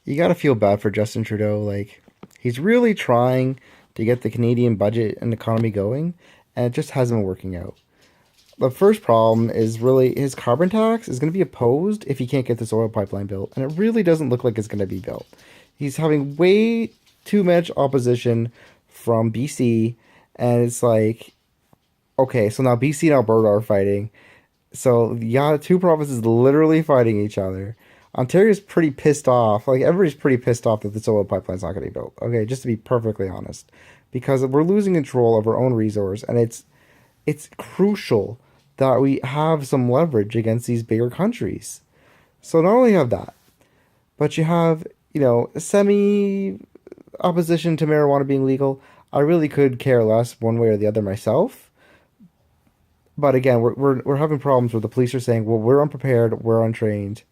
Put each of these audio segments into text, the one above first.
You gotta feel bad for Justin Trudeau. Like, he's really trying to get the Canadian budget and economy going, and it just hasn't been working out. The first problem is really his carbon tax is going to be opposed if he can't get this oil pipeline built, and it really doesn't look like it's going to be built. He's having way too much opposition from BC, and it's like, okay, so now BC and Alberta are fighting. So yeah, two provinces literally fighting each other. Ontario's pretty pissed off. Like everybody's pretty pissed off that the solar pipeline's not going to be built. Okay, just to be perfectly honest, because we're losing control of our own resource, and it's crucial that we have some leverage against these bigger countries. So not only have that, but you have semi opposition to marijuana being legal. I really could care less one way or the other myself. But again, we're having problems where the police are saying, well, we're unprepared, we're untrained.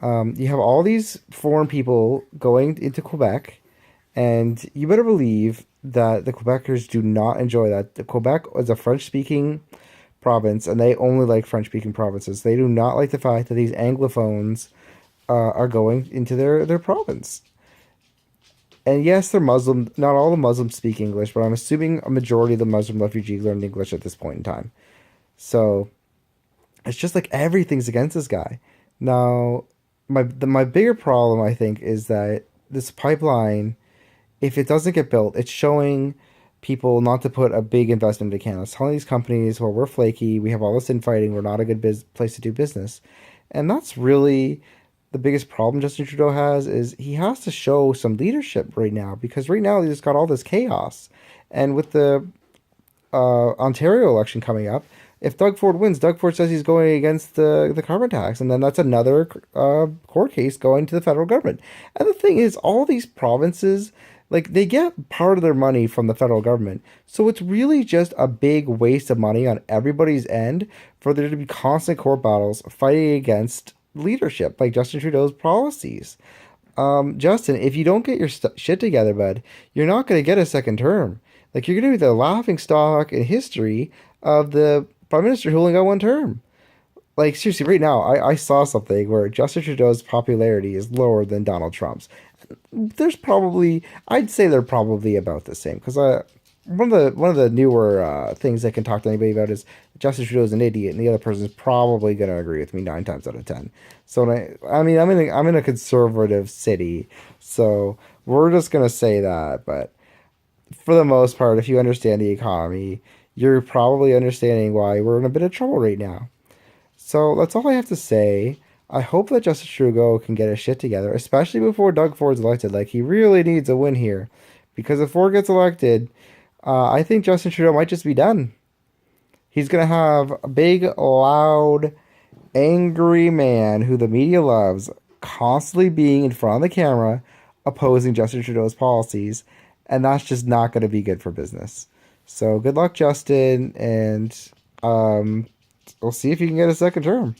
You have all these foreign people going into Quebec, and you better believe that the Quebecers do not enjoy that. The Quebec is a French speaking province, and they only like French speaking provinces. They do not like the fact that these Anglophones are going into their province. And yes, they're Muslim. Not all the Muslims speak English, but I'm assuming a majority of the Muslim refugees learned English at this point in time. So it's just like everything's against this guy. Now, my bigger problem, I think, is that this pipeline, if it doesn't get built, it's showing people not to put a big investment into Canada. It's telling these companies, well, we're flaky, we have all this infighting, we're not a good place to do business. And that's really the biggest problem Justin Trudeau has is he has to show some leadership right now because right now he just got all this chaos. And with the Ontario election coming up, if Doug Ford wins, Doug Ford says he's going against the carbon tax, and then that's another court case going to the federal government. And the thing is, all these provinces, like they get part of their money from the federal government, so it's really just a big waste of money on everybody's end for there to be constant court battles fighting against leadership like Justin Trudeau's policies. Justin, if you don't get your shit together, bud, you're not going to get a second term. Like you're going to be the laughing stock in history of the prime minister who only got one term. Like seriously, right now, I saw something where Justin Trudeau's popularity is lower than Donald Trump's. There's probably, I'd say they're probably about the same because one of the newer things I can talk to anybody about is Justin Trudeau's an idiot, and the other person's probably going to agree with me 9 times out of 10. So I mean, I'm in a conservative city, so we're just gonna say that. But for the most part, if you understand the economy, you're probably understanding why we're in a bit of trouble right now. So that's all I have to say. I hope that Justin Trudeau can get his shit together, especially before Doug Ford's elected. Like he really needs a win here, because if Ford gets elected, I think Justin Trudeau might just be done. He's gonna have a big, loud, angry man who the media loves, constantly being in front of the camera, opposing Justin Trudeau's policies, and that's just not going to be good for business. So good luck, Justin, and we'll see if you can get a second term.